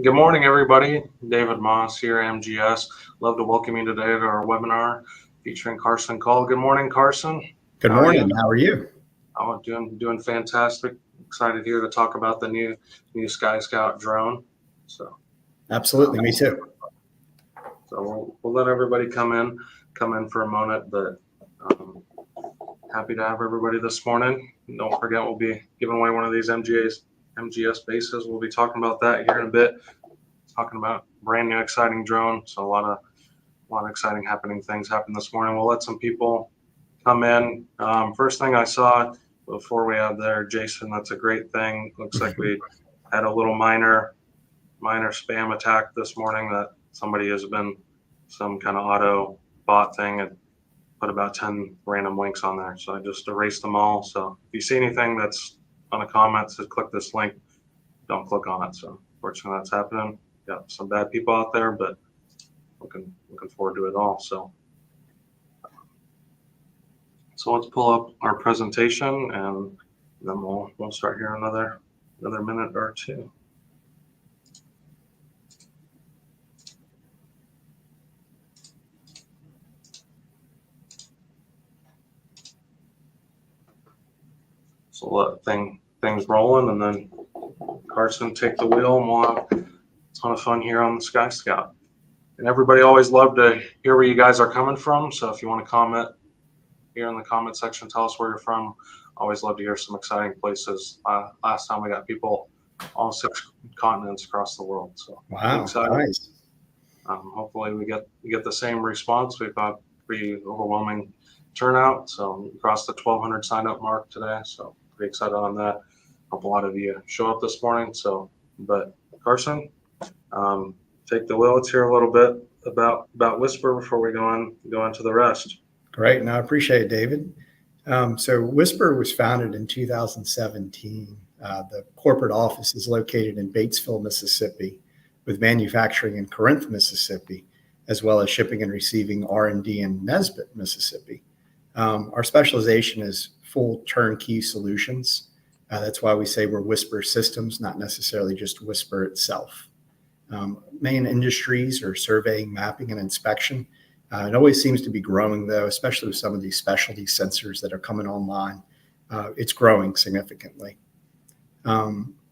Good morning, everybody. David Moss here, MGS. Love to welcome you today to our webinar featuring Karson Kall. Good morning, Karson. Good morning. How are you? Oh, doing fantastic. Excited here to talk about the new SkyScout drone. So, absolutely, me too. So we'll let everybody come in for a moment, but happy to have everybody this morning. Don't forget, we'll be giving away one of these MGS bases. We'll be talking about that here in a bit. Talking about brand new exciting drone. So a lot of exciting things happened this morning. We'll let some people come in. First thing I saw before we have there, Jason, that's a great thing. Looks like we had a little minor spam attack this morning that somebody has been some kind of auto bot thing and put about 10 random links on there. So I just erased them all. So if you see anything that's on the comments, just click this link. Don't click on it. So unfortunately that's happening. Got some bad people out there, but looking forward to it all. So let's pull up our presentation and then we'll start here another minute or two. So let things rolling, and then Karson take the wheel, and we'll have a ton of fun here on the SkyScout. And everybody always love to hear where you guys are coming from. So if you want to comment here in the comment section, tell us where you're from. Always love to hear some exciting places. Last time we got people all 6 continents across the world. So wow, nice. Hopefully we get the same response. We've got pretty overwhelming turnout. So we crossed the 1,200 sign up mark today. So pretty excited on that. Hope a lot of you show up this morning. So, but Karson, take the wheel. Let's hear a little bit about WISPR before we go into the rest. Great, and I appreciate it, David. So WISPR was founded in 2017. The corporate office is located in Batesville, Mississippi, with manufacturing in Corinth, Mississippi, as well as shipping and receiving R&D in Nesbitt, Mississippi. Our specialization is full turnkey solutions. That's why we say we're WISPR systems, not necessarily just WISPR itself. Main industries are surveying, mapping, and inspection. It always seems to be growing, though, especially with some of these specialty sensors that are coming online. It's growing significantly.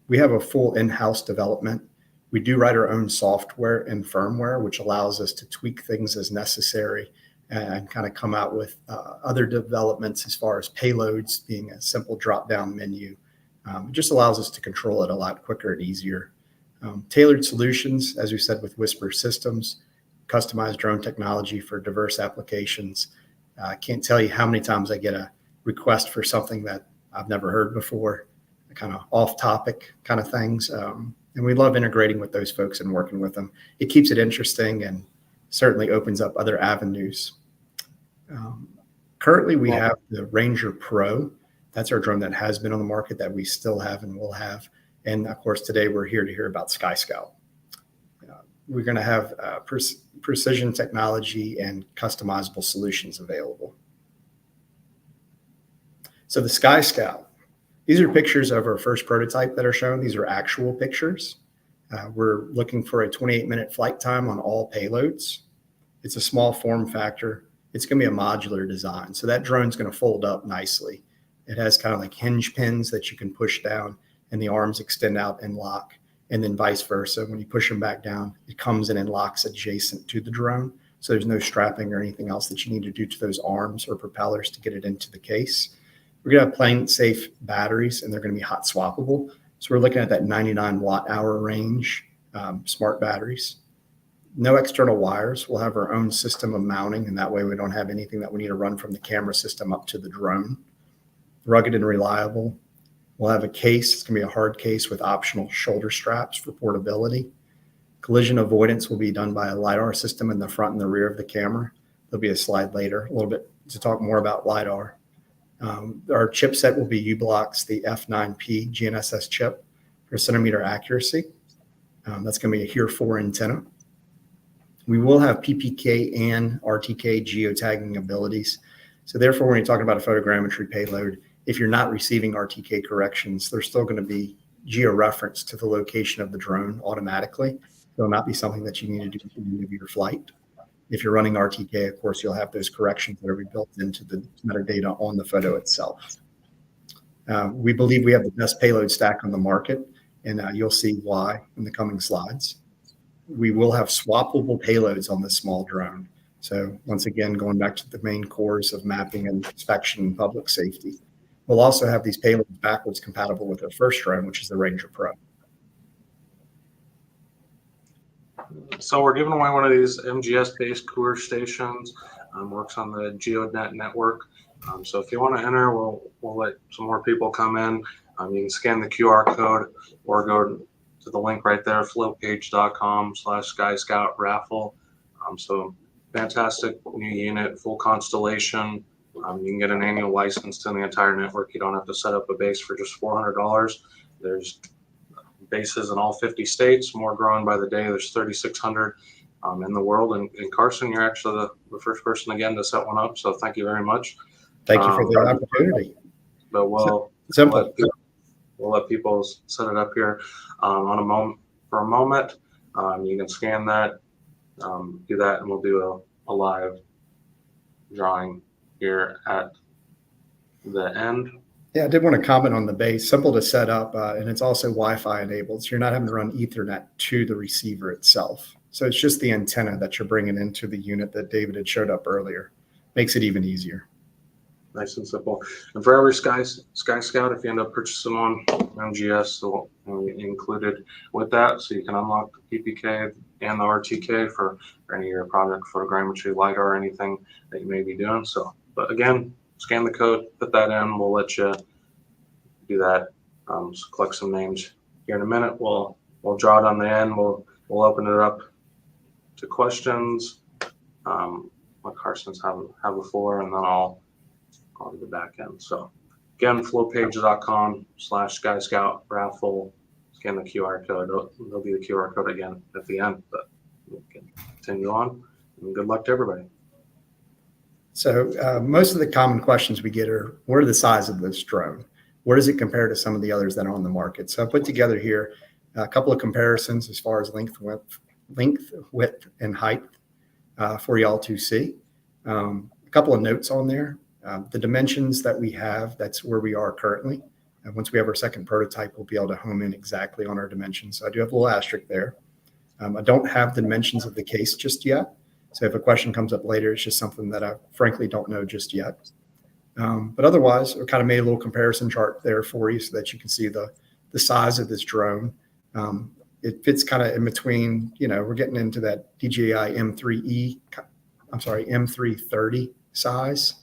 We have a full in-house development. We do write our own software and firmware, which allows us to tweak things as necessary and kind of come out with other developments as far as payloads being a simple drop-down menu. It just allows us to control it a lot quicker and easier. Tailored solutions, as we said, with WISPR systems, customized drone technology for diverse applications. I can't tell you how many times I get a request for something that I've never heard before, kind of off-topic kind of things. And we love integrating with those folks and working with them. It keeps it interesting and certainly opens up other avenues. Currently, we have the Ranger Pro. That's our drone that has been on the market that we still have and will have. And of course, today we're here to hear about SkyScout. We're going to have precision technology and customizable solutions available. So the SkyScout, these are pictures of our first prototype that are shown. These are actual pictures. We're looking for a 28-minute flight time on all payloads. It's a small form factor. It's going to be a modular design. So that drone's going to fold up nicely. It has kind of like hinge pins that you can push down and the arms extend out and lock, and then vice versa. When you push them back down, it comes in and locks adjacent to the drone. So there's no strapping or anything else that you need to do to those arms or propellers to get it into the case. We're going to have plane safe batteries, and they're going to be hot swappable. So we're looking at that 99 watt hour range, smart batteries. No external wires. We'll have our own system of mounting, and that way we don't have anything that we need to run from the camera system up to the drone. Rugged and reliable. We'll have a case. It's going to be a hard case with optional shoulder straps for portability. Collision avoidance will be done by a LiDAR system in the front and the rear of the camera. There'll be a slide later, a little bit to talk more about LiDAR. Our chipset will be U-Block's the F9P GNSS chip for centimeter accuracy. That's going to be a HERE-4 antenna. We will have PPK and RTK geotagging abilities. So therefore, when you're talking about a photogrammetry payload, if you're not receiving RTK corrections, they're still going to be georeference to the location of the drone automatically. It will not be something that you need to do at the end of your flight. If you're running RTK, of course, you'll have those corrections that are built into the metadata on the photo itself. We believe we have the best payload stack on the market, and you'll see why in the coming slides. We will have swappable payloads on this small drone. So once again, going back to the main cores of mapping and inspection and public safety, we'll also have these payloads backwards compatible with our first drone, which is the Ranger Pro. So we're giving away one of these MGS-based cooler stations. Works on the GeoNet network. So if you want to enter, we'll let some more people come in. You can scan the QR code or go to the link right there, flowpage.com/SkyScout raffle. So fantastic new unit, full constellation. You can get an annual license to the entire network. You don't have to set up a base for just $400. There's bases in all 50 states, more growing by the day. There's 3,600 in the world. And Karson, you're actually the first person again to set one up. So thank you very much. Thank you for the opportunity. But we'll let people set it up here for a moment. You can scan that, do that, and we'll do a live drawing here at the end. Yeah, I did want to comment on the base. Simple to set up, and it's also Wi-Fi enabled. So you're not having to run Ethernet to the receiver itself. So it's just the antenna that you're bringing into the unit that David had showed up earlier. Makes it even easier. Nice and simple. And for every SkyScout, if you end up purchasing on MGS, so included with that, so you can unlock the PPK and the RTK for any of your project photogrammetry, LiDAR, or anything that you may be doing. So, but again, scan the code, put that in. We'll let you do that. So collect some names here in a minute. We'll draw it on the end. We'll open it up to questions. What Carson's have before, and then I'll do the back end. So again, flowpage.com/SkyScout raffle. Scan the QR code. There'll be the QR code again at the end, but we can continue on. And good luck to everybody. So most of the common questions we get are, what are the size of this drone? Where does it compare to some of the others that are on the market? So I put together here a couple of comparisons as far as length, width, and height for y'all to see. A couple of notes on there. The dimensions that we have, that's where we are currently. And once we have our second prototype, we'll be able to home in exactly on our dimensions. So I do have a little asterisk there. I don't have the dimensions of the case just yet. So if a question comes up later, it's just something that I frankly don't know just yet. But otherwise, we kind of made a little comparison chart there for you so that you can see the size of this drone. It fits kind of in between, we're getting into that DJI M330 size.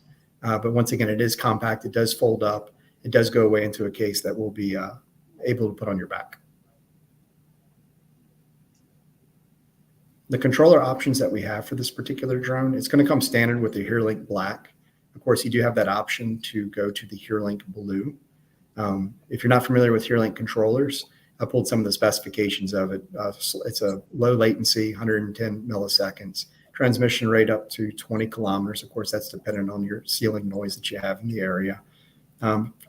But once again, it is compact. It does fold up. It does go away into a case that will be able to put on your back. The controller options that we have for this particular drone, it's going to come standard with the HereLink Black. Of course, you do have that option to go to the HereLink Blue. If you're not familiar with HereLink controllers, I pulled some of the specifications of it. It's a low latency, 110 milliseconds, transmission rate up to 20 kilometers. Of course, that's dependent on your ceiling noise that you have in the area.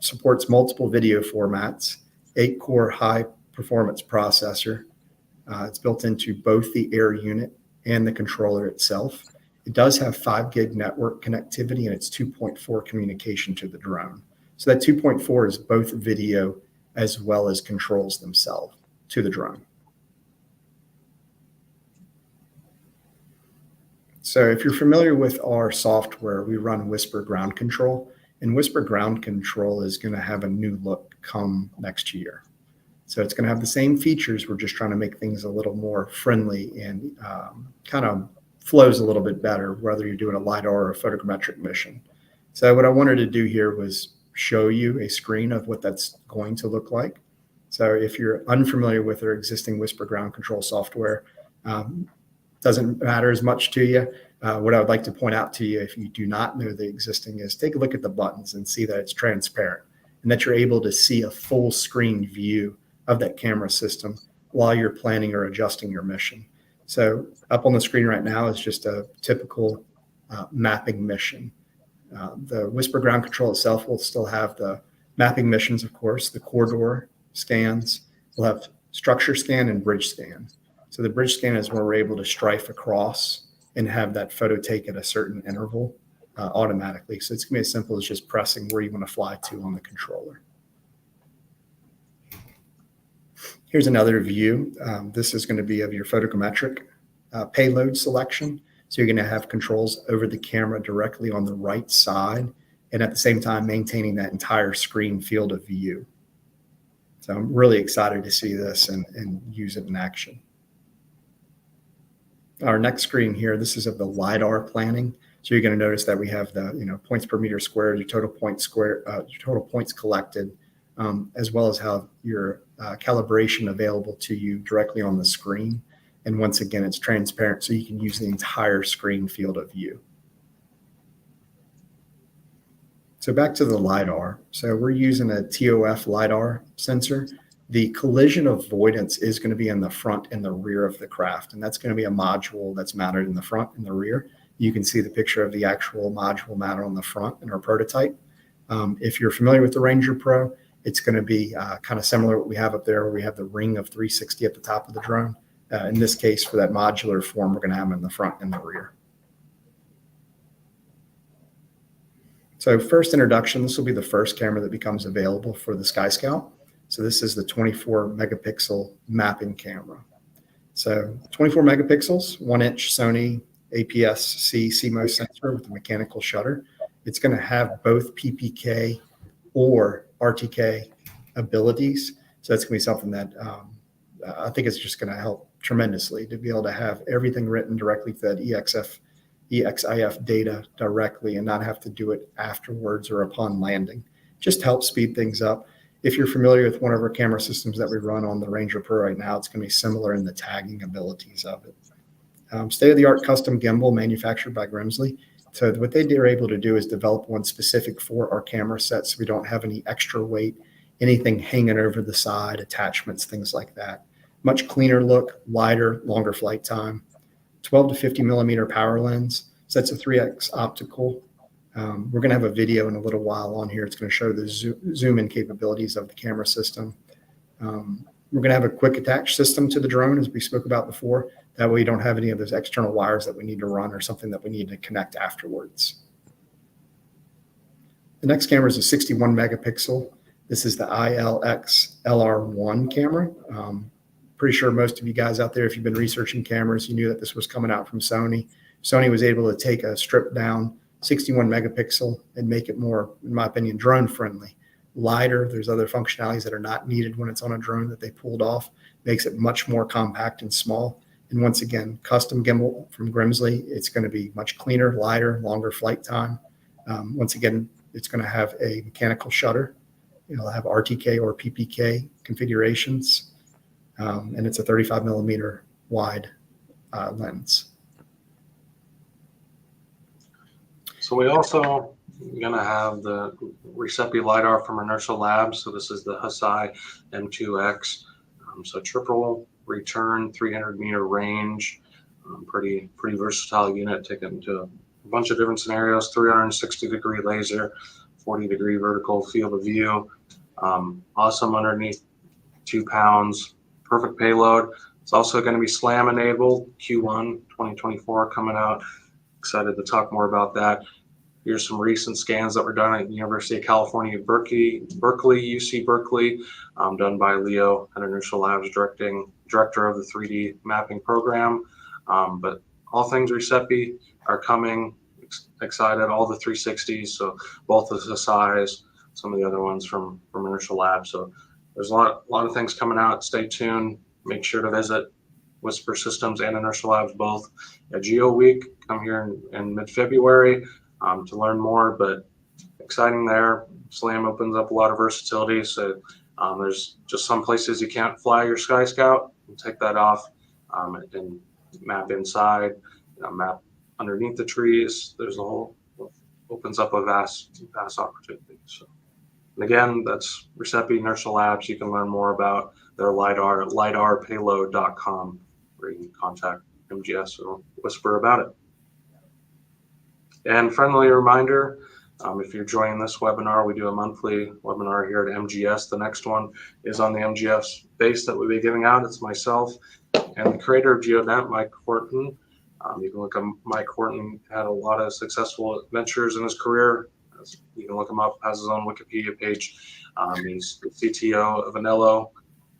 Supports multiple video formats, 8-core high-performance processor. It's built into both the air unit and the controller itself. It does have 5 gig network connectivity, and it's 2.4 communication to the drone. So that 2.4 is both video as well as controls themselves to the drone. So if you're familiar with our software, we run WISPR ground control, and WISPR ground control is going to have a new look come next year. So it's going to have the same features. We're just trying to make things a little more friendly and kind of flows a little bit better, whether you're doing a LiDAR or a photogrammetric mission. So what I wanted to do here was show you a screen of what that's going to look like. So if you're unfamiliar with our existing WISPR ground control software, doesn't matter as much to you. What I would like to point out to you, if you do not know the existing, is take a look at the buttons and see that it's transparent and that you're able to see a full screen view of that camera system while you're planning or adjusting your mission. So up on the screen right now is just a typical mapping mission. The WISPR ground control itself will still have the mapping missions, of course, the corridor scans, We'll have structure scan and bridge scan. So the bridge scan is where we're able to strife across and have that photo take at a certain interval automatically. So it's going to be as simple as just pressing where you want to fly to on the controller. Here's another view. This is going to be of your photogrammetric payload selection. So you're going to have controls over the camera directly on the right side, and at the same time maintaining that entire screen field of view. So I'm really excited to see this and use it in action. Our next screen here, this is of the LiDAR planning. So you're going to notice that we have the points per meter squared, your total points collected, as well as how your calibration available to you directly on the screen. And once again, it's transparent, so you can use the entire screen field of view. So back to the LiDAR. So we're using a TOF LiDAR sensor. The collision avoidance is going to be in the front and the rear of the craft, and that's going to be a module that's mounted in the front and the rear. You can see the picture of the actual module mounted on the front in our prototype. If you're familiar with the Ranger Pro, it's going to be kind of similar to what we have up there, where we have the ring of 360 at the top of the drone. In this case, for that modular form, we're going to have them in the front and the rear. So first introduction, this will be the first camera that becomes available for the SkyScout. So this is the 24 megapixel mapping camera. So 24 megapixels, 1-inch Sony APS-C CMOS sensor with a mechanical shutter. It's going to have both PPK or RTK abilities. So that's going to be something that I think it's just going to help tremendously to be able to have everything written directly to that EXIF data directly and not have to do it afterwards or upon landing. Just helps speed things up. If you're familiar with one of our camera systems that we run on the Ranger Pro right now, it's going to be similar in the tagging abilities of it. State-of-the-art custom gimbal manufactured by Grimsley. So what they are able to do is develop one specific for our camera set, so we don't have any extra weight, anything hanging over the side, attachments, things like that. Much cleaner look, lighter, longer flight time. 12 to 50 millimeter power lens. So that's a 3x optical. We're going to have a video in a little while on here. It's going to show the zoom in capabilities of the camera system. We're going to have a quick attach system to the drone, as we spoke about before. That way you don't have any of those external wires that we need to run or something that we need to connect afterwards. The next camera is a 61 megapixel. This is the ILX LR1 camera. Pretty sure most of you guys out there, if you've been researching cameras, you knew that this was coming out from Sony. Sony was able to take a stripped down 61 megapixel and make it more, in my opinion, drone friendly. Lighter, there's other functionalities that are not needed when it's on a drone that they pulled off. Makes it much more compact and small. And once again, custom gimbal from Grimsley. It's going to be much cleaner, lighter, longer flight time. Once again, it's going to have a mechanical shutter. It'll have RTK or PPK configurations. And it's a 35 millimeter wide lens. So we also going to have the Recipe LiDAR from Inertial Labs. So this is the Husai M2X. So triple return, 300 meter range, pretty versatile unit, taken to a bunch of different scenarios, 360 degree laser, 40 degree vertical field of view. Awesome underneath 2 pounds. Perfect payload. It's also going to be SLAM enabled, Q1 2024 coming out. Excited to talk more about that. Here's some recent scans that were done at the University of California, Berkeley, UC Berkeley, done by Leo at Inertial Labs, director of the 3D mapping program. But all things Recipe are coming. Excited, all the 360s, so both of the size, some of the other ones from Inertial Labs. So there's a lot of things coming out. Stay tuned. Make sure to visit WISPR Systems and Inertial Labs both at Geo Week. Come here in mid-February to learn more. But exciting there. SLAM opens up a lot of versatility. So there's just some places you can't fly your SkyScout. You take that off and map inside, map underneath the trees. There's a whole opens up a vast opportunity. So. And again, that's Recipe Inertial Labs. You can learn more about their LiDAR at lidarpayload.com, where you can contact MGS or WISPR about it. And friendly reminder, If you're joining this webinar, we do a monthly webinar here at MGS. The next one is on the MGS base that we'll be giving out. It's myself and the creator of GeoNet, Mike Horton. You can look up Mike Horton, had a lot of successful ventures in his career. You can look him up, has his own Wikipedia page. He's the CTO of Anello,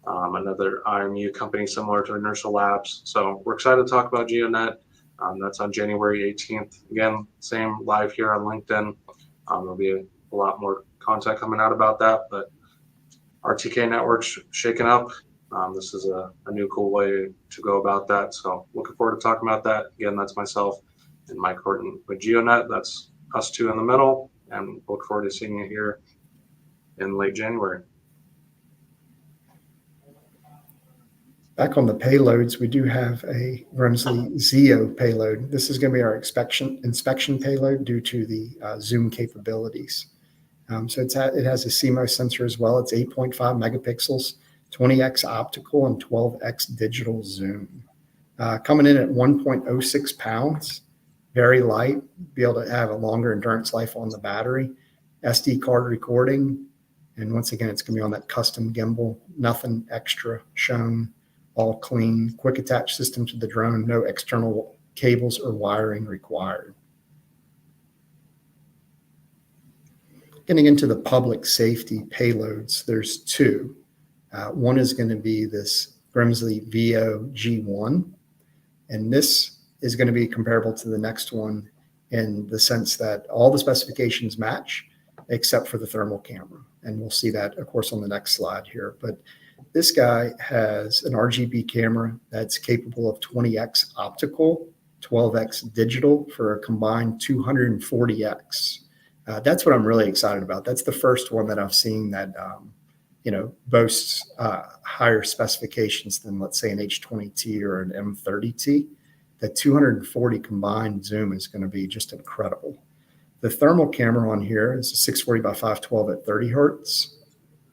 another IMU company similar to Inertial Labs. So we're excited to talk about GeoNet. That's on January 18th. Again, same live here on LinkedIn. There'll be a lot more content coming out about that, but RTK network's shaking up. This is a new cool way to go about that. So looking forward to talking about that. Again, that's myself and Mike Horton with GeoNet. That's us two in the middle, and look forward to seeing you here in late January. Back on the payloads, we do have a Grimsley Zeo payload. This is going to be our inspection payload due to the zoom capabilities. So it has a CMOS sensor as well. It's 8.5 megapixels, 20x optical, and 12x digital zoom. Coming in at 1.06 pounds, very light, be able to have a longer endurance life on the battery, SD card recording, and once again, it's going to be on that custom gimbal, nothing extra shown. All clean, quick attach system to the drone, no external cables or wiring required. Getting into the public safety payloads, there's two. One is going to be this Grimsley VO G1, and this is going to be comparable to the next one in the sense that all the specifications match except for the thermal camera. And we'll see that, of course, on the next slide here. But this guy has an RGB camera that's capable of 20x optical, 12x digital for a combined 240x. That's what I'm really excited about. That's the first one that I've seen that boasts higher specifications than, let's say, an H20T or an M30T. That 240 combined zoom is going to be just incredible. The thermal camera on here is a 640 by 512 at 30 hertz.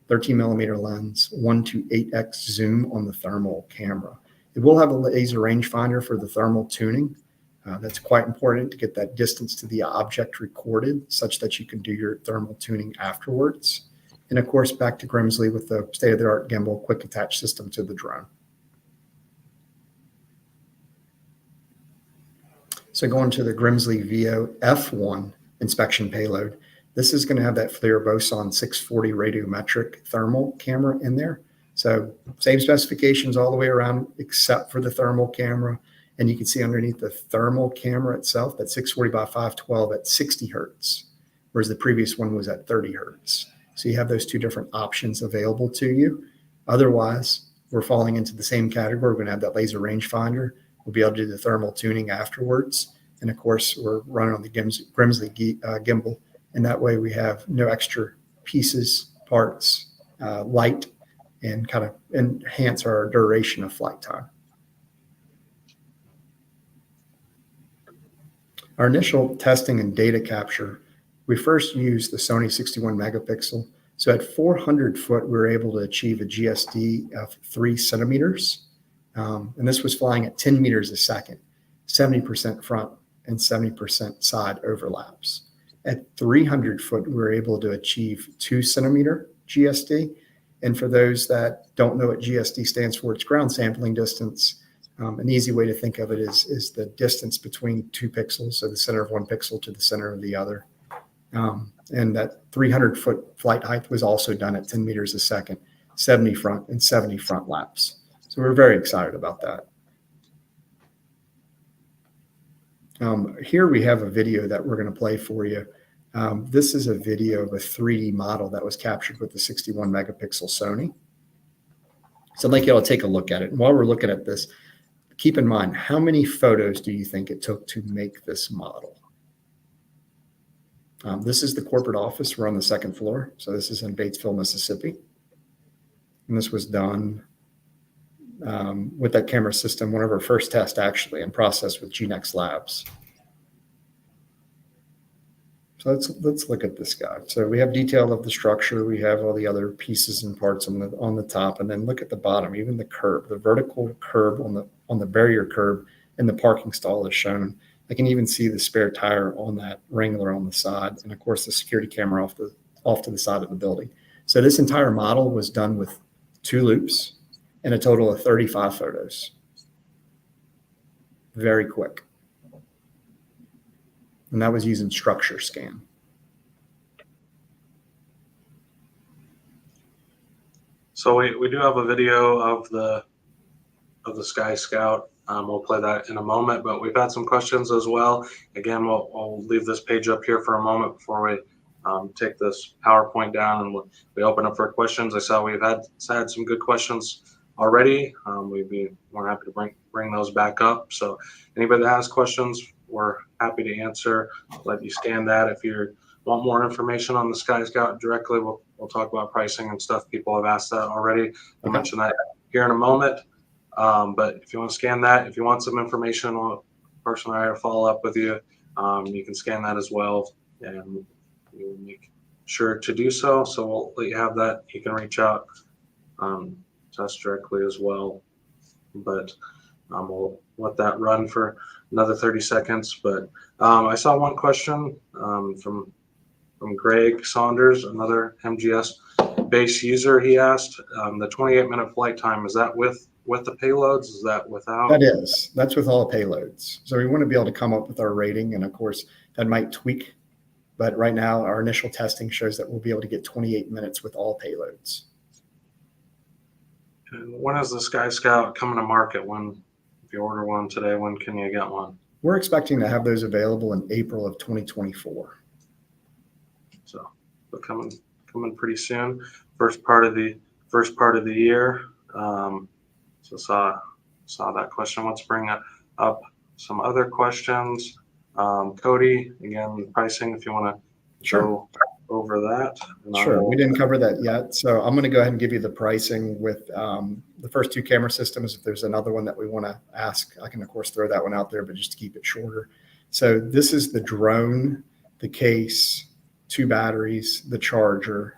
13 millimeter lens, 1 to 8x zoom on the thermal camera. It will have a laser rangefinder for the thermal tuning. That's quite important to get that distance to the object recorded such that you can do your thermal tuning afterwards. And of course, back to Grimsley with the state-of-the-art gimbal quick attach system to the drone. So going to the Grimsley VO F1 inspection payload, this is going to have that FLIR Boson 640 radiometric thermal camera in there. So same specifications all the way around except for the thermal camera. And you can see underneath the thermal camera itself, that 640 by 512 at 60 hertz, whereas the previous one was at 30 hertz. So you have those two different options available to you. Otherwise, we're falling into the same category. We're going to have that laser rangefinder. We'll be able to do the thermal tuning afterwards. And of course, we're running on the Grimsley gimbal. And that way we have no extra pieces, parts, light, and kind of enhance our duration of flight time. Our initial testing and data capture, we first used the Sony 61 megapixel. So at 400 foot, we were able to achieve a GSD of 3 centimeters. And this was flying at 10 meters a second, 70% front and 70% side overlaps. At 300 foot, we were able to achieve 2 centimeter GSD. And for those that don't know what GSD stands for, it's ground sampling distance. An easy way to think of it is the distance between two pixels, so the center of one pixel to the center of the other. And that 300 foot flight height was also done at 10 meters a second, 70 front and 70 front laps. So we're very excited about that. Here we have a video that we're going to play for you. This is a video of a 3D model that was captured with the 61 megapixel Sony. So I'd like you all to take a look at it. And while we're looking at this, keep in mind, how many photos do you think it took to make this model? This is the corporate office. We're on the second floor. So this is in Batesville, Mississippi. And this was done with that camera system, one of our first tests actually, and processed with GNSS Labs. So let's look at this guy. So we have detail of the structure. We have all the other pieces and parts on the top, and then look at the bottom. Even the curb, the vertical curb on the barrier curb in the parking stall is shown. I can even see the spare tire on that Wrangler on the side, and of course the security camera off to the side of the building. So this entire model was done with 2 loops and a total of 35 photos. Very quick. And that was using structure scan. So we do have a video of the SkyScout. We'll play that in a moment, but we've had some questions as well. Again, we'll leave this page up here for a moment before we take this PowerPoint down and we open up for questions. I saw we've had some good questions already. We'd be more happy to bring those back up. So anybody that has questions, we're happy to answer. Let you scan that. If you want more information on the SkyScout directly, we'll talk about pricing and stuff. People have asked that already. I'll mention that here in a moment. But if you want to scan that, if you want some information on a person or I to follow up with you, you can scan that as well, and we'll make sure to do so. So we'll let you have that. You can reach out to us directly as well. But we'll let that run for another 30 seconds. But I saw one question from Greg Saunders, another MGS base user. He asked the 28-minute flight time, is that with the payloads? Is that without? That's with all payloads. So we want to be able to come up with our rating, and of course that might tweak, but right now our initial testing shows that we'll be able to get 28 minutes with all payloads. And when is the SkyScout coming to market? If you order one today, when can you get one? We're expecting to have those available in April of 2024. So coming pretty soon. First part of the year. So saw that question. Let's bring up some other questions. Cody, again, pricing, if you want to go over that. Sure, we didn't cover that yet. So I'm going to go ahead and give you the pricing with the first 2 camera systems. If there's another one that we want to ask, I can, of course, throw that one out there, but just to keep it shorter. So this is the drone, the case, 2 batteries, the charger,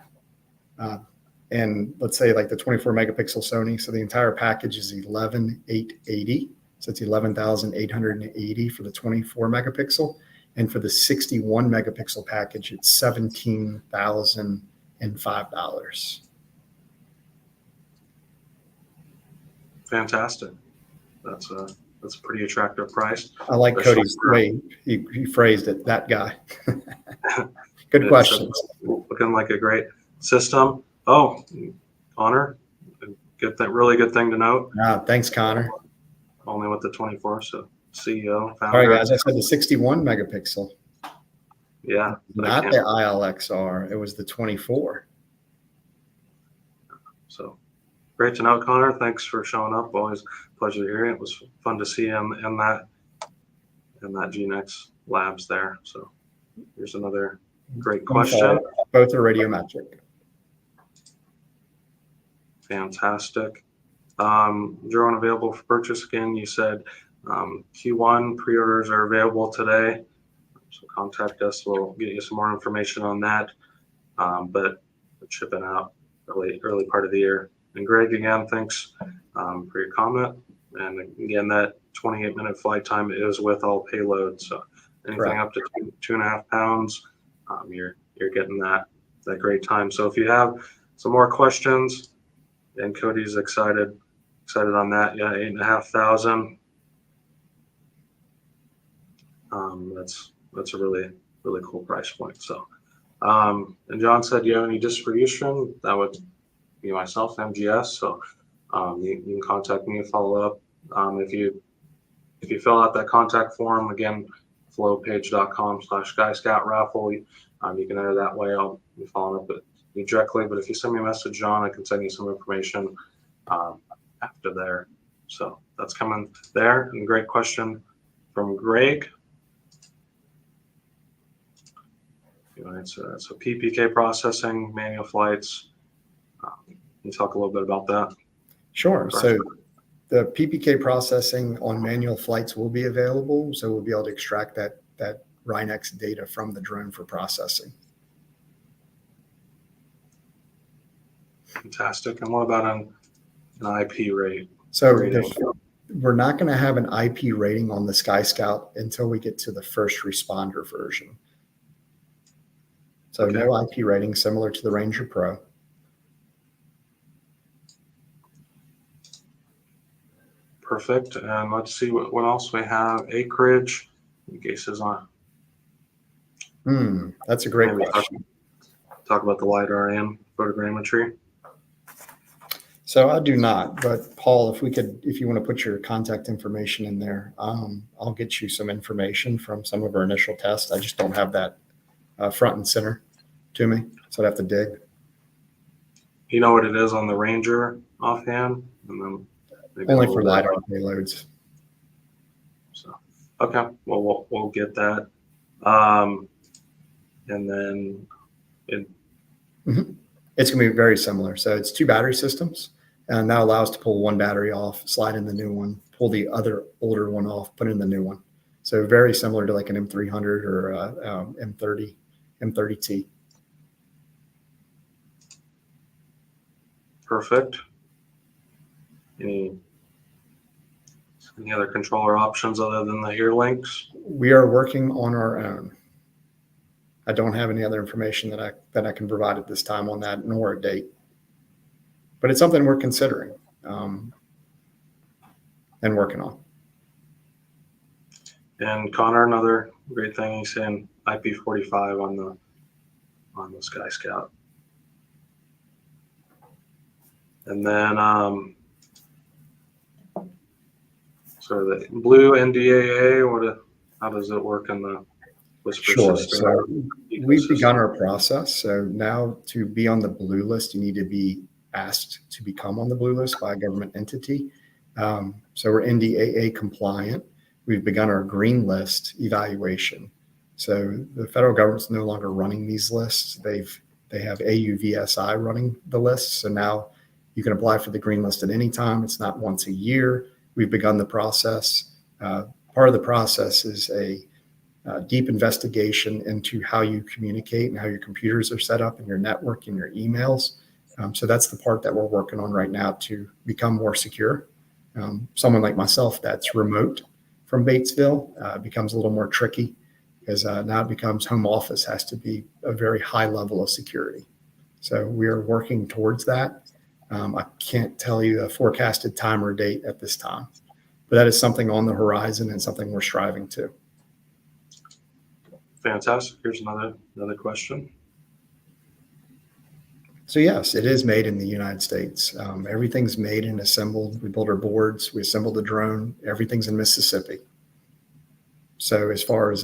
and let's say like the 24 megapixel Sony. So the entire package is 11,880. So it's 11,880 for the 24 megapixel. And for the 61 megapixel package, it's $17,005. Fantastic. That's a pretty attractive price. I like Cody's way he phrased it, that guy. Good questions. Looking like a great system. Oh, Connor, really good thing to note. Thanks, Connor. Only with the 24, so CEO, founder. All right, guys, I said the 61 megapixel. Yeah. Not the ILXR, it was the 24. So great to know, Connor. Thanks for showing up. Always a pleasure to hear it. It was fun to see you in that GNX labs there. So here's another great question. Both are radiometric. Fantastic. Drone available for purchase again. You said Q1 pre-orders are available today. So contact us. We'll get you some more information on that. But it's shipping out early part of the year. And Greg, again, thanks for your comment. And again, that 28-minute flight time is with all payloads. So anything up to 2.5 pounds, you're getting that great time. So if you have some more questions, and Cody's excited on that. Yeah, 8,500. That's a really cool price point. So, and John said, you have any distribution? That would be myself, MGS. So, you can contact me and follow up. If you fill out that contact form, again, flowpage.com/SkyScout raffle, you can enter that way. I'll be following up with you directly. But if you send me a message, John, I can send you some information after there. So that's coming there. And great question from Greg. So PPK processing, manual flights. Can you talk a little bit about that? Sure. So the PPK processing on manual flights will be available. So we'll be able to extract that Rhinex data from the drone for processing. Fantastic. And what about an IP rate? So We're not going to have an IP rating on the SkyScout until we get to the first responder version. So Okay. no IP rating, similar to the Ranger Pro. Perfect. And let's see what else we have. Acreage, in case is on. That's a great Maybe question. Talk about the LiDAR and photogrammetry. So I do not, but Paul, if you want to put your contact information in there, I'll get you some information from some of our initial tests. I just don't have that front and center to me, so I'd have to dig. You know what it is on the Ranger offhand? And then maybe Only for LiDAR payloads. So, okay, well, we'll get that. And then it's going to be very similar. So it's 2 battery systems, and that allows to pull one battery off, slide in the new one, pull the other older one off, put in the new one. So very similar to like an M300 or M30T. perfect. Any other controller options other than the ear links? We are working on our own. I don't have any other information that I can provide at this time on that, nor a date. But it's something we're considering and working on. And Connor, another great thing, he's saying IP45 on the SkyScout. And then so the blue NDAA, how does it work in the WISPR Sure. system? So we've begun our process. So now to be on the blue list, you need to be asked to become on the blue list by a government entity. So we're NDAA compliant. We've begun our green list evaluation. So the federal government's no longer running these lists. They have AUVSI running the lists. So now you can apply for the green list at any time. It's not once a year. We've begun the process. Part of the process is a deep investigation into how you communicate and how your computers are set up and your network and your emails. So that's the part that we're working on right now to become more secure. Someone like myself that's remote from Batesville becomes a little more tricky because now it becomes home office has to be a very high level of security. So we are working towards that. I can't tell you a forecasted time or date at this time, but that is something on the horizon and something we're striving to. Fantastic. Here's another question. So yes, it is made in the United States. Everything's made and assembled. We build our boards. We assemble the drone. Everything's in Mississippi. So as far as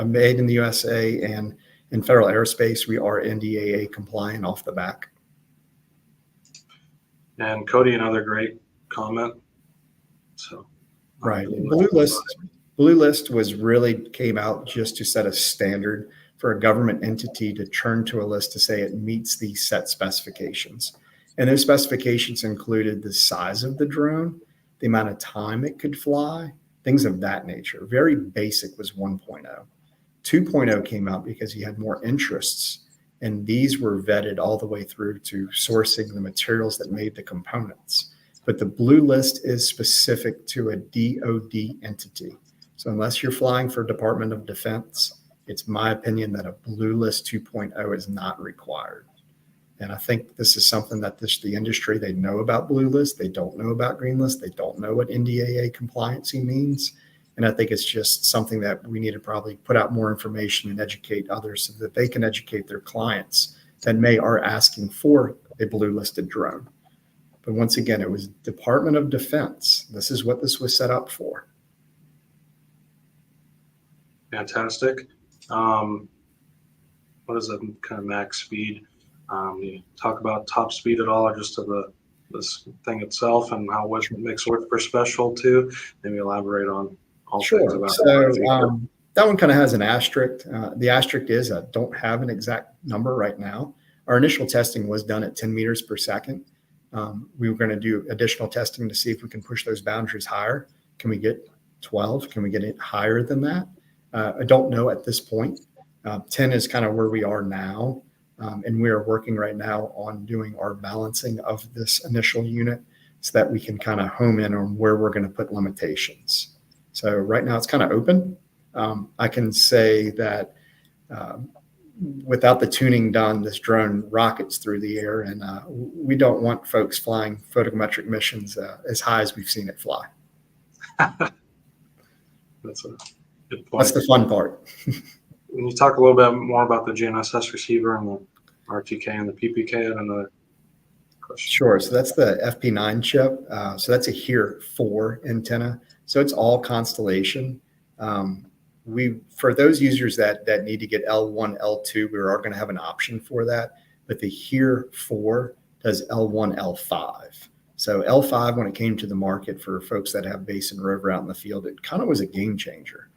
made in the USA and in federal airspace, we are NDAA compliant off the back. And Cody, another great comment. So right, Blue List came out just to set a standard for a government entity to turn to a list to say it meets these set specifications. And those specifications included the size of the drone, the amount of time it could fly, things of that nature. Very basic was 1.0. 2.0 came out because you had more interests, and these were vetted all the way through to sourcing the materials that made the components. But the Blue List is specific to a DoD entity. So unless you're flying for Department of Defense, it's my opinion that a Blue List 2.0 is not required. And I think this is something that the industry, they know about Blue List. They don't know about Green List. They don't know what NDAA compliancy means. And I think it's just something that we need to probably put out more information and educate others so that they can educate their clients that are asking for a blue listed drone. But once again, it was Department of Defense. This is what this was set up for. Fantastic. What is the kind of max speed? You talk about top speed at all, or just to this thing itself and how it makes WISPR special too? Maybe elaborate on all things about so that one kind of has an asterisk. The asterisk is I don't have an exact number right now. Our initial testing was done at 10 meters per second. We were going to do additional testing to see if we can push those boundaries higher. Can we get 12? Can we get it higher than that? I don't know at this point. 10 is kind of where we are now. And we are working right now on doing our balancing of this initial unit so that we can kind of home in on where we're going to put limitations. So right now it's kind of open. I can say that without the tuning done, this drone rockets through the air, and we don't want folks flying photometric missions as high as we've seen it fly. That's a good point. That's the fun part. Can you talk a little bit more about the GNSS receiver and the RTK and the PPK? And another question. Sure. So that's the FP9 chip. So that's a HERE 4 antenna. So it's all constellation. For those users that need to get L1, L2, we are going to have an option for that. But the HERE 4 does L1, L5. So L5, when it came to the market for folks that have base and rover out in the field, it kind of was a game changer.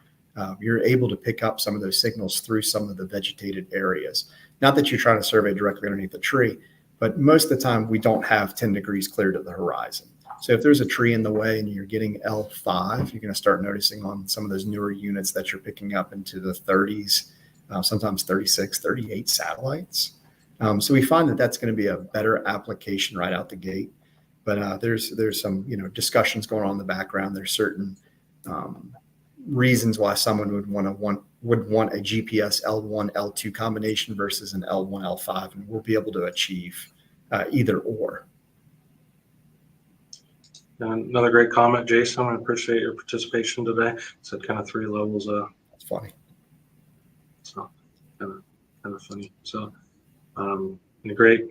You're able to pick up some of those signals through some of the vegetated areas. Not that you're trying to survey directly underneath the tree, but most of the time we don't have 10 degrees clear to the horizon. So if there's a tree in the way and you're getting L5, you're going to start noticing on some of those newer units that you're picking up into the 30s, sometimes 36, 38 satellites. So we find that that's going to be a better application right out the gate. But there's some discussions going on in the background. There's certain reasons why someone would want a GPS L1, L2 combination versus an L1, L5, and we'll be able to achieve either or. And another great comment, Jason. I appreciate your participation today. Said kind of 3 levels. That's funny. So kind of funny. So a great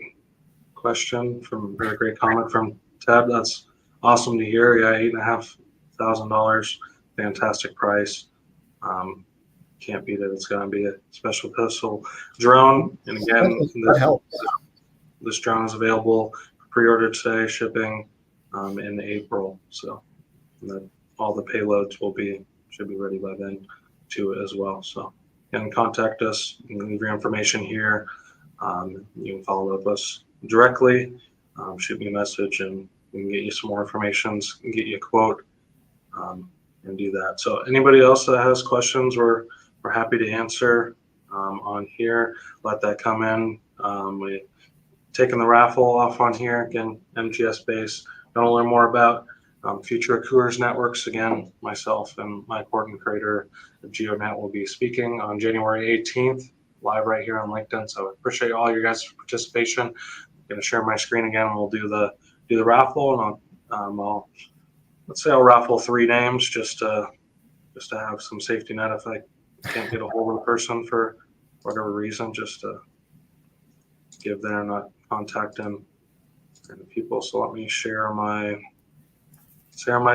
question a great comment from Ted. That's awesome to hear. Yeah, $8,500, fantastic price. Can't beat it. It's going to be a special pistol drone. And again, this drone is available pre-order today, shipping in April. So all the payloads should be ready by then too as well. So you can contact us. You can leave your information here. You can follow up with us directly. Shoot me a message and we can get you some more information, get you a quote, and do that. So anybody else that has questions, we're happy to answer on here. Let that come in. We're taking the raffle off on here. Again, MGS base. Want to learn more about future Coors networks? Again, myself and Mike Horton, creator of GeoNet, will be speaking on January 18th, live right here on LinkedIn. So I appreciate all your guys' participation. I'm going to share my screen again, and we'll do the raffle. And I'll raffle 3 names just to have some safety net if I can't get a hold of the person for whatever reason, just to give their not contact them and the people. So let me share my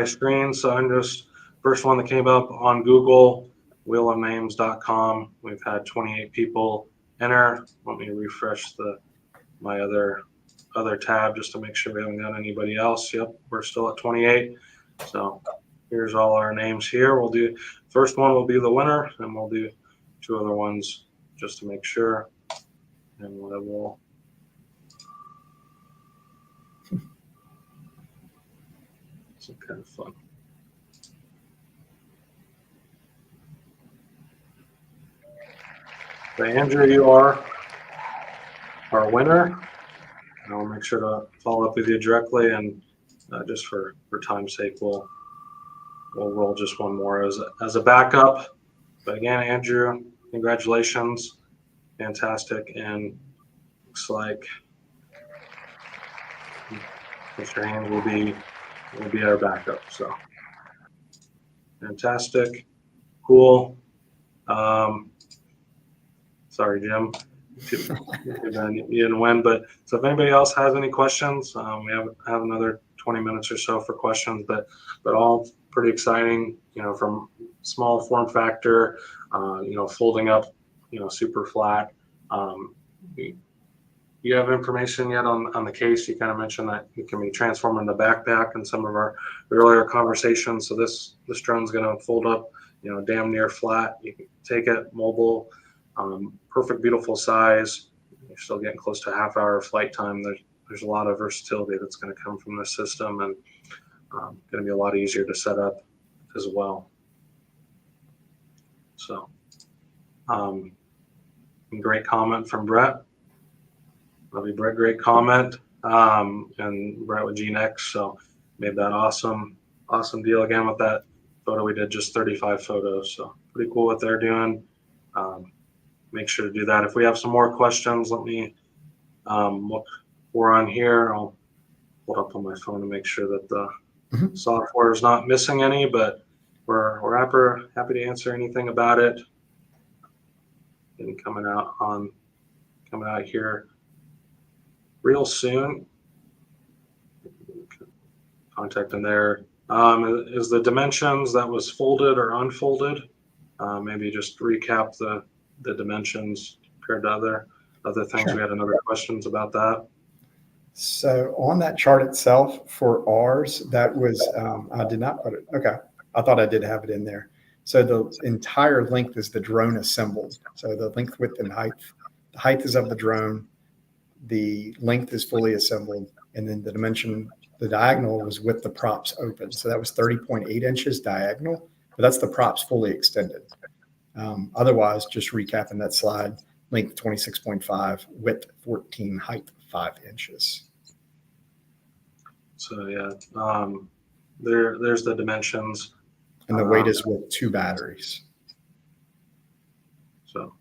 screen. So I'm just first one that came up on Google, wheelofnames.com. We've had 28 people enter. Let me refresh my other tab just to make sure we haven't got anybody else. Yep, we're still at 28. So here's all our names here. We'll do first one will be the winner, and we'll do 2 other ones just to make sure. And we'll it's kind of fun. So Andrew, you are our winner. I'll make sure to follow up with you directly, and just for time's sake, we'll roll just one more as a backup. But again, Andrew, congratulations, fantastic, and looks like Mr. Haynes will be our backup. So fantastic, cool. Sorry, Jim. You didn't win, but so if anybody else has any questions, we have another 20 minutes or so for questions, but all pretty exciting, from small form factor, folding up, super flat. You have information yet on the case? You kind of mentioned that it can be transformed into backpack in some of our earlier conversations. So this drone's going to fold up, damn near flat. You can take it mobile. Perfect, beautiful size. You're still getting close to a half-hour flight time. There's a lot of versatility that's going to come from this system, and going to be a lot easier to set up as well. So, great comment from Brett. Love you, Brett. Great comment. And Brett with GNX. So made that awesome deal again with that photo. We did just 35 photos, so pretty cool what they're doing. Make sure to do that. If we have some more questions, let me look. We're on here. I'll pull it up on my phone to make sure that the software is not missing any, but we're happy to answer anything about it. And coming out here real soon. Contact in there. Is the dimensions that was folded or unfolded? Maybe just recap the dimensions compared to other things. Sure. We had another questions about that. So on that chart itself for ours, that was, I did not put it. Okay. I thought I did have it in there. So the entire length is the drone assembled. So the length, width, and height. The height is of the drone. The length is fully assembled. And then the dimension, the diagonal was with the props open. So that was 30.8 inches diagonal, but that's the props fully extended. Otherwise, just recapping that slide, length 26.5, width 14, height 5 inches. So yeah, there's the dimensions. And the weight is with 2 batteries. So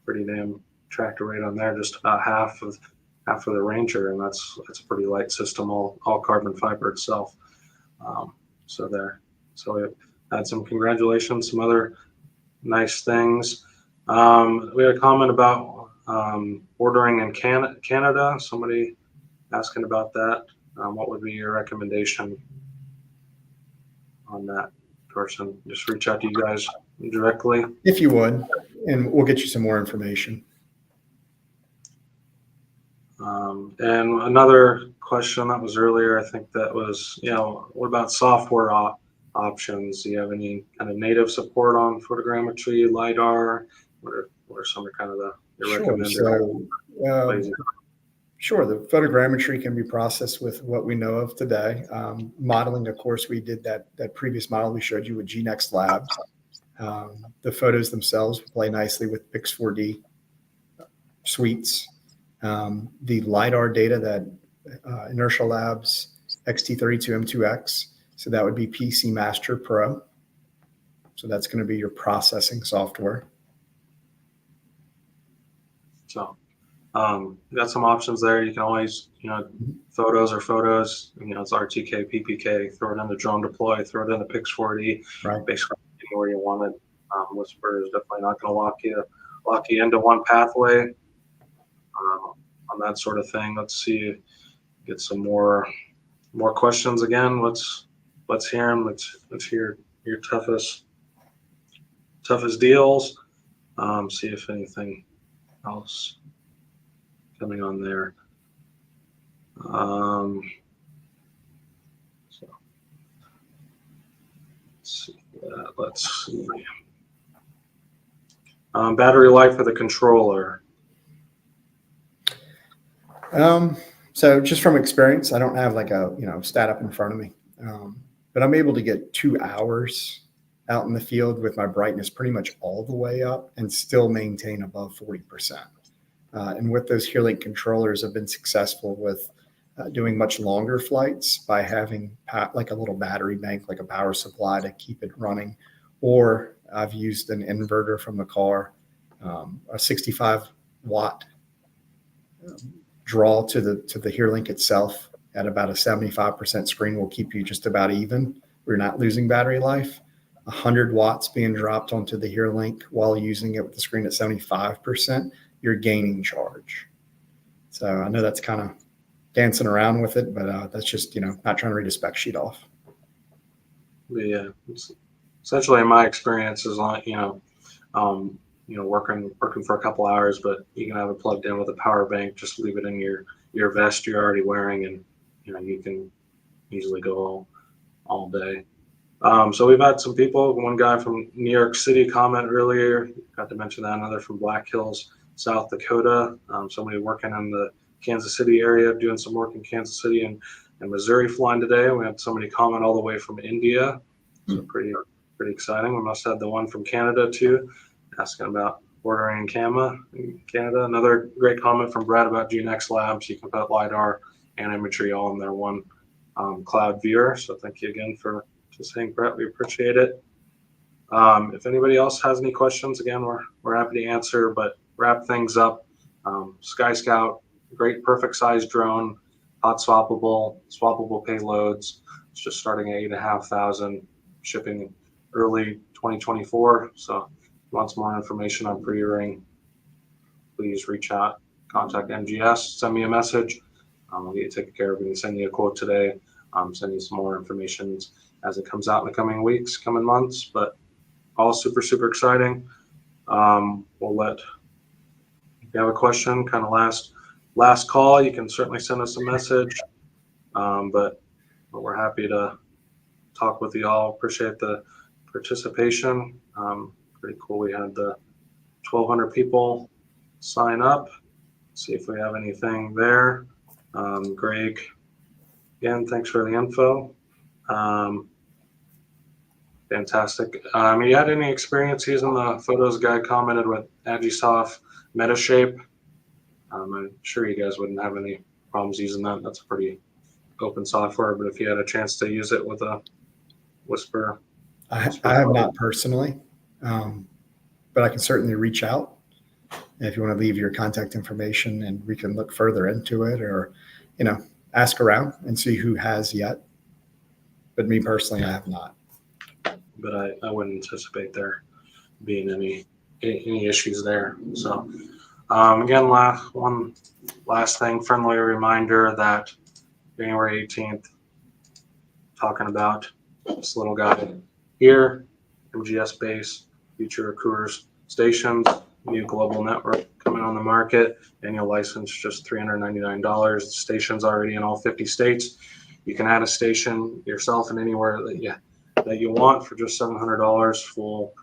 pretty damn tractor weight on there, just about half of the Ranger, and that's a pretty light system, all carbon fiber itself. So we had some congratulations, some other nice things. We had a comment about ordering in Canada. Somebody asking about that. What would be your recommendation on that person? Just reach out to you guys directly. If you would, and we'll get you some more information. And another question that was earlier, I think that was, what about software options? Do you have any kind of native support on photogrammetry, LiDAR? What are some of kind of your recommended? Sure, the photogrammetry can be processed with what we know of today. Modeling, of course, we did that previous model we showed you with GNSS Labs. The photos themselves play nicely with Pix4D suites. The LiDAR data that Inertial Labs XT32M2X, so that would be PC Master Pro. So that's going to be your processing software. So got some options there. You can always, photos are photos. It's RTK, PPK, throw it into Drone Deploy, throw it into Pix4D, right? Basically anywhere you want it. WISPR is definitely not going to lock you into one pathway. On that sort of thing. Let's see, get some more questions again. Let's hear them. Let's hear your toughest deals. See if anything else coming on there. So let's see. Battery life of the controller. So just from experience, I don't have like a, stat up in front of me, but I'm able to get 2 hours out in the field with my brightness pretty much all the way up and still maintain above 40%. And with those HearLink controllers, I've been successful with doing much longer flights by having like a little battery bank, like a power supply to keep it running. Or I've used an inverter from the car, a 65 watt draw to the HearLink itself at about a 75% screen will keep you just about even. We're not losing battery life. 100 watts being dropped onto the HearLink while using it with the screen at 75%, you're gaining charge. So I know that's kind of dancing around with it, but that's just, not trying to read a spec sheet off. Yeah, essentially my experience is like, working for a couple hours, but you can have it plugged in with a power bank, just leave it in your vest you're already wearing, and you can easily go all day. So we've had some people, one guy from New York City comment earlier, got to mention that, another from Black Hills, South Dakota, somebody working in the Kansas City area, doing some work in Kansas City and Missouri flying today. We had somebody comment all the way from India, so pretty exciting. We must have the one from Canada too, asking about ordering in Canada. Another great comment from Brad about GNSS Labs. You can put LiDAR and imagery all in their one cloud viewer. So thank you again for saying, Brett. We appreciate it. If anybody else has any questions, again, we're happy to answer, but wrap things up. SkyScout, great perfect size drone, hot swappable payloads. It's just starting at 8,500, shipping early 2024. So if you want some more information on pre-ordering, please reach out, contact MGS, send me a message. We'll get you taken care of. We can send you a quote today, send you some more information as it comes out in the coming weeks, coming months, but all super, super exciting. We'll let, if you have a question, kind of last call, you can certainly send us a message, but we're happy to talk with you all. Appreciate the participation. Pretty cool. We had the 1,200 people sign up. See if we have anything there. Greg, again, thanks for the info. Fantastic. You had any experience using the photos guy commented with Agisoft Metashape? I'm sure you guys wouldn't have any problems using that. That's a pretty open software, but if you had a chance to use it with a WISPR. I have not personally, but I can certainly reach out if you want to leave your contact information and we can look further into it, or, ask around and see who has yet. But me personally, I have not. But I wouldn't anticipate there being any issues there. So again, one last thing, friendly reminder that January 18th, talking about this little guy here, MGS base, future cruise stations, new global network coming on the market, annual license just $399. The station's already in all 50 states. You can add a station yourself in anywhere that you want for just $700, full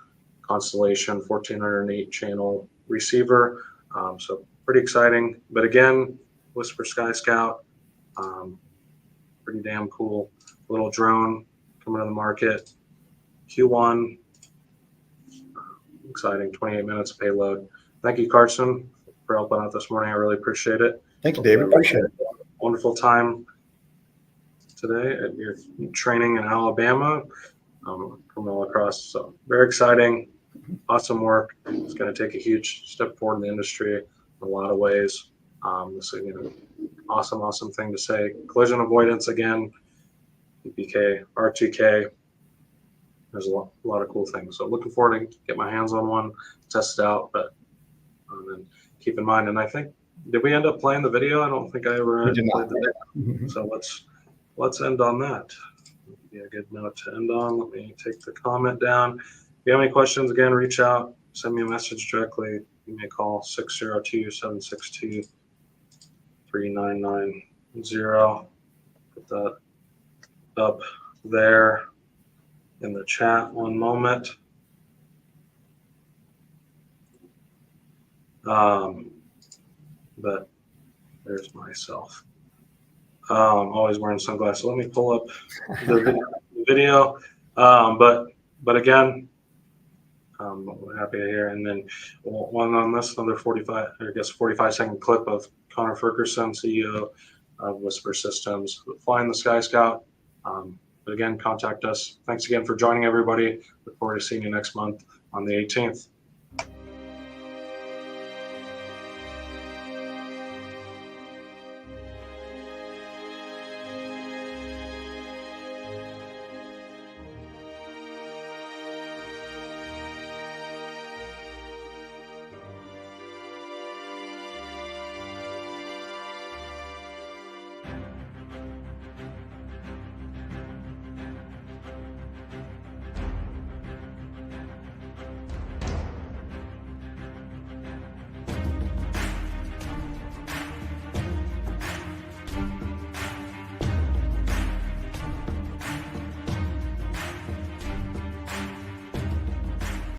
constellation, 1408 channel receiver. So pretty exciting. But again, WISPR SkyScout, pretty damn cool little drone coming to the market. Q1, exciting, 28 minutes of payload. Thank you, Karson, for helping out this morning. I really appreciate it. Thank you, David. Appreciate it. Wonderful time today at your training in Alabama, from all across. So very exciting, awesome work. It's going to take a huge step forward in the industry in a lot of ways. This is awesome thing to say. Collision avoidance again, PPK, R2K. There's a lot of cool things. So looking forward to get my hands on one, test it out, but and keep in mind. And I think, did we end up playing the video? I don't think I ever played the video. So let's end on that. Be a good note to end on. Let me take the comment down. If you have any questions, again, reach out, send me a message directly. You may call 602-762-3990. Put that up there in the chat one moment. But there's myself. Always wearing sunglasses. Let me pull up the video. But again, we're happy to hear. And then one on this, another 45-second clip of Connor Ferguson, CEO of WISPR Systems, flying the SkyScout. But again, contact us. Thanks again for joining, everybody. Look forward to seeing you next month on the 18th.